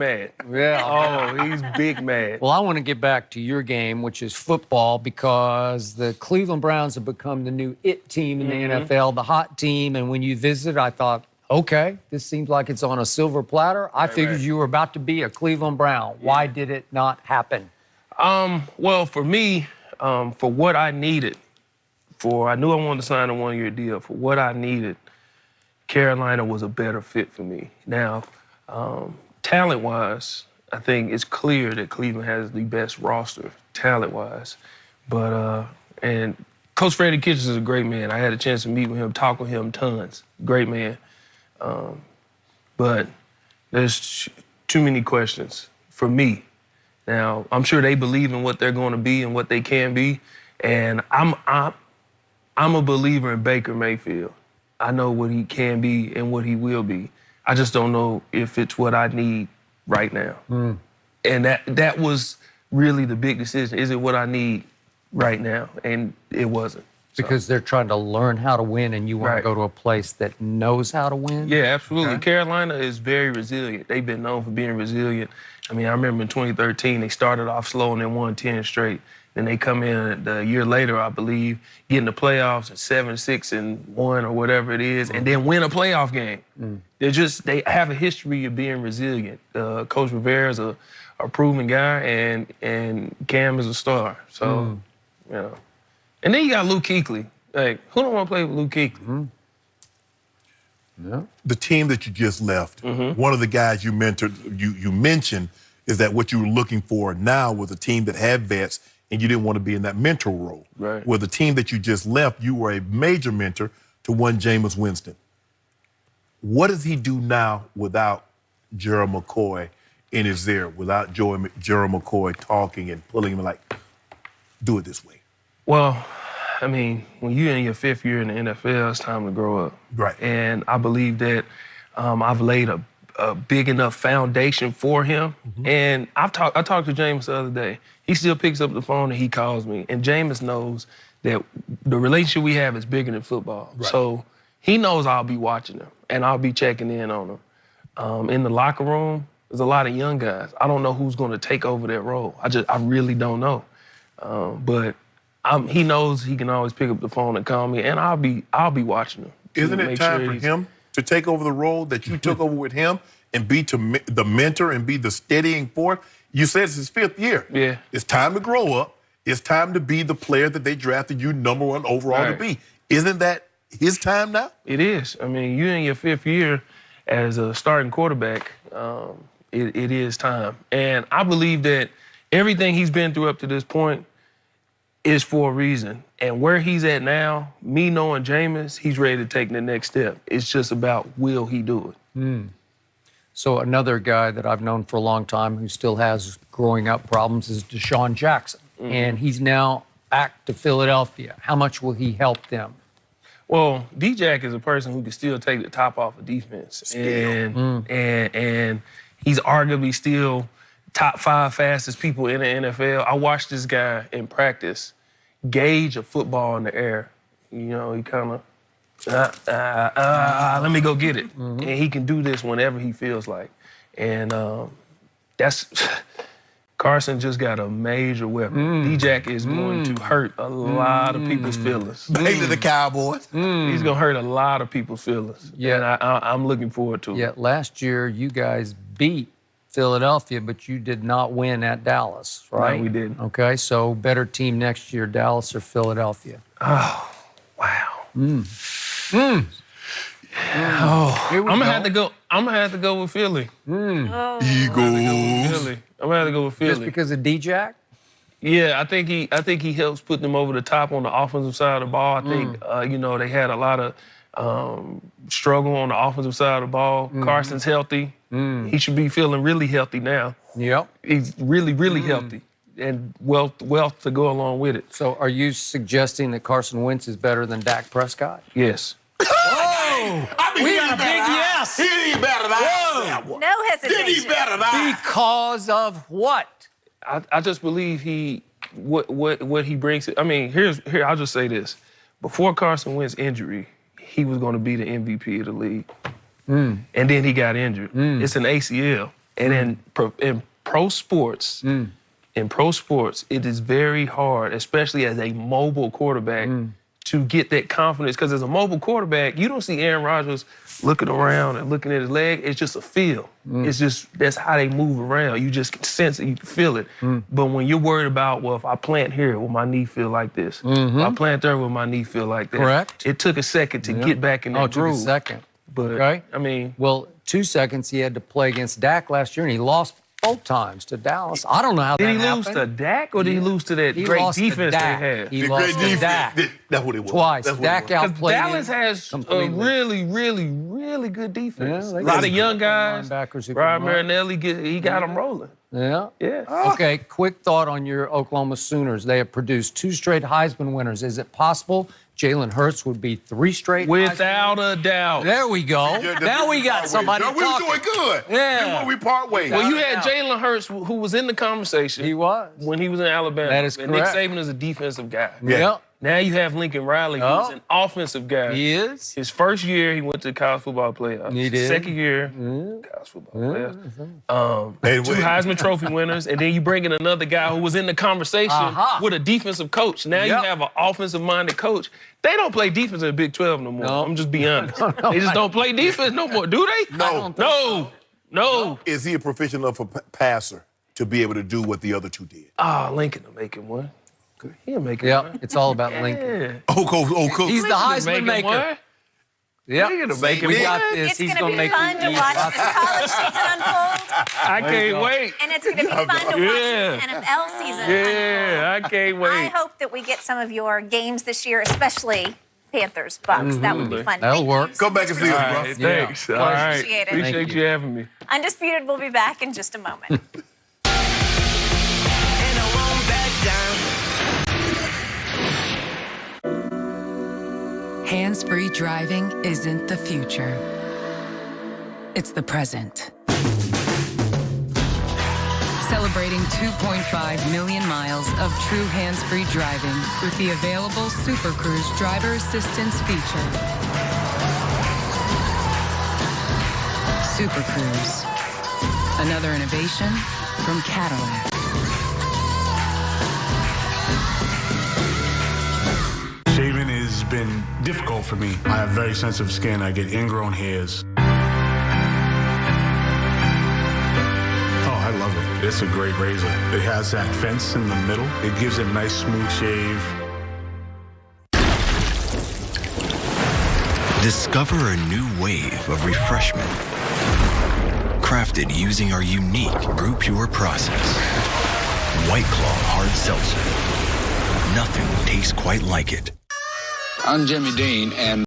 mad. Yeah. Oh, he's big mad. Well, I want to get back to your game, which is football, because the Cleveland Browns have become the new it team in the NFL, the hot team. And when you visited, I thought, okay, this seems like it's on a silver platter. I figured you were about to be a Cleveland Brown. Why did it not happen? Well, for me, for what I needed, I knew I wanted to sign a one-year deal. For what I needed, Carolina was a better fit for me. Now, talent-wise, I think it's clear that Cleveland has the best roster, talent-wise. But, and Coach Freddie Kitchens is a great man. I had a chance to meet with him, talk with him tons. Great man. But there's too many questions for me. Now, I'm sure they believe in what they're going to be and what they can be. And I'm a believer in Baker Mayfield. I know what he can be and what he will be. I just don't know if it's what I need right now. And that was really the big decision. Is it what I need right now? And it wasn't. Because they're trying to learn how to win, and you want to go to a place that knows how to win? Yeah, absolutely. Carolina is very resilient. They've been known for being resilient. I mean, I remember in 2013, they started off slow and then won 10 straight. Then they come in the year later, I believe, get in the playoffs at 7-6-1 or whatever it is, and then win a playoff game. They have a history of being resilient. Coach Rivera's a proven guy, and Cam is a star. So, you know. And then you got Luke Kuechly. Like, who don't want to play with Luke Kuechly? Yeah. The team that you just left, one of the guys you mentored, you mentioned, is that what you were looking for now was a team that had vets, and you didn't want to be in that mentor role. Right. Well, the team that you just left, you were a major mentor to one Jameis Winston. What does he do now without Gerald McCoy in his ear, without Gerald McCoy talking and pulling him like, do it this way? Well, I mean, when you're in your 5th year in the NFL, it's time to grow up. Right. And I believe that I've laid a big enough foundation for him. And I talked to Jameis the other day. He still picks up the phone and he calls me. And Jameis knows that the relationship we have is bigger than football. Right. So he knows I'll be watching him and I'll be checking in on him. In the locker room, there's a lot of young guys. I don't know who's going to take over that role. I really don't know. But he knows he can always pick up the phone and call me, and I'll be watching him. Isn't it time for him to take over the role that you took over with him and be the mentor and be the steadying force? You said it's his 5th year. Yeah. It's time to grow up. It's time to be the player that they drafted you #1 overall to be. Isn't that his time now? It is. I mean, you're in your 5th year as a starting quarterback. It is time. And I believe that everything he's been through up to this point is for a reason. And where he's at now, me knowing Jameis, he's ready to take the next step. It's just about, will he do it? So another guy that I've known for a long time who still has growing up problems is Deshaun Jackson. And he's now back to Philadelphia. How much will he help them? Well, D-Jack is a person who can still take the top off of defense. And he's arguably still top 5 fastest people in the NFL. I watched this guy in practice gauge a football in the air. You know, he kind of, let me go get it. And he can do this whenever he feels like. And Carson just got a major weapon. D-Jack is going to hurt a lot of people's feelings. Back to the Cowboys. He's going to hurt a lot of people's feelings. Yeah. And I'm looking forward to it. Yet last year, you guys beat Philadelphia, but you did not win at Dallas, right? No, we didn't. Okay, so better team next year, Dallas or Philadelphia? Oh, wow. Here we I'm gonna go. have to go. I'm gonna have to go with Philly. Eagles. I'm gonna have to go with Philly. Just because of D-Jack? Yeah, I think he helps put them over the top on the offensive side of the ball. I think they had a lot of struggle on the offensive side of the ball. Carson's healthy. He should be feeling really healthy now. Yep. He's really, really healthy, and wealth to go along with it. So are you suggesting that Carson Wentz is better than Dak Prescott? Yes. I mean, We got a big yes. He better than that one. No hesitation. He better than that. Because of what? I just believe what he brings. I mean, here I'll just say this: before Carson Wentz's injury, he was going to be the MVP of the league, and then he got injured. It's an ACL, And in pro sports, it is very hard, especially as a mobile quarterback, to get that confidence. Because as a mobile quarterback, you don't see Aaron Rodgers looking around and looking at his leg. It's just a feel. It's just, that's how they move around. You just can sense it, you can feel it. But when you're worried about, well, if I plant here, will my knee feel like this? If I plant there, will my knee feel like that? Correct. It took a second to get back in that groove. It took a second. But, Okay. I mean. Well, 2 seconds he had to play against Dak last year, and he lost both times to Dallas. I don't know how that Did he happened. lose to Dak or did he lose to that He great lost to defense they Dak. had? He The lost great to defense. Dak. That's what it was. Twice. That's what Dak it was. outplayed Dallas him has a completely. really, really, really good defense. Yeah, they a lot got of young guys. linebackers who Ryan can run. Marinelli, he got them rolling. Yeah. Yeah. Okay, quick thought on your Oklahoma Sooners. They have produced 2 straight Heisman winners. Is it possible Jalen Hurts would be 3 straight? Without a doubt. There we go. Yeah, Now we got somebody We talking. doing good. Yeah. Then when we part ways. Well, you Without a had doubt. Jalen Hurts, who was in the conversation He was. when he was in Alabama. That is and Nick correct. Saban is a defensive guy. Yep. Now you have Lincoln Riley, who's Oh. an offensive guy. He is. His first year, he went to college football playoffs. He did. Second year, college football playoffs. Hey, 2 Heisman Trophy winners, and then you bring in another guy who was in the conversation with a defensive coach. Now you Yep. have an offensive-minded coach. They don't play defense in the Big 12 no more. No. I'm just being honest. They just don't play defense no more, do they? No. No. Is he a proficient enough passer to be able to do what the other 2 did? Lincoln will make him one. He'll make him Yep. one. It's all about Lincoln. Yeah. Coach. He's the Heisman Make him maker. one. Yep. Lincoln will make him We one. got this. It's He's going gonna to be make fun to it watch this college season unfold, I can't wait. and it's going to be fun to watch this NFL season unfold. Yeah, I can't I wait. hope that we get some of your games this year, especially Panthers, Bucks. That would be fun. That'll Thank work. you Come back and see All us, bro. right, thanks. All right. Appreciate it. Appreciate Thank you having me. Undisputed will be back in just a moment. Hands-free driving isn't the future. It's the present. Celebrating 2.5 million miles of true hands-free driving with the available Super Cruise driver assistance feature. Super Cruise. Another innovation from Cadillac. Shaving has been difficult for me. I have very sensitive skin. I get ingrown hairs. Oh, I love it. It's a great razor. It has that fence in the middle. It gives it a nice, smooth shave. Discover a new wave of refreshment. Crafted using our unique Brew Pure process. White Claw Hard Seltzer. Nothing tastes quite like it. I'm Jimmy Dean, and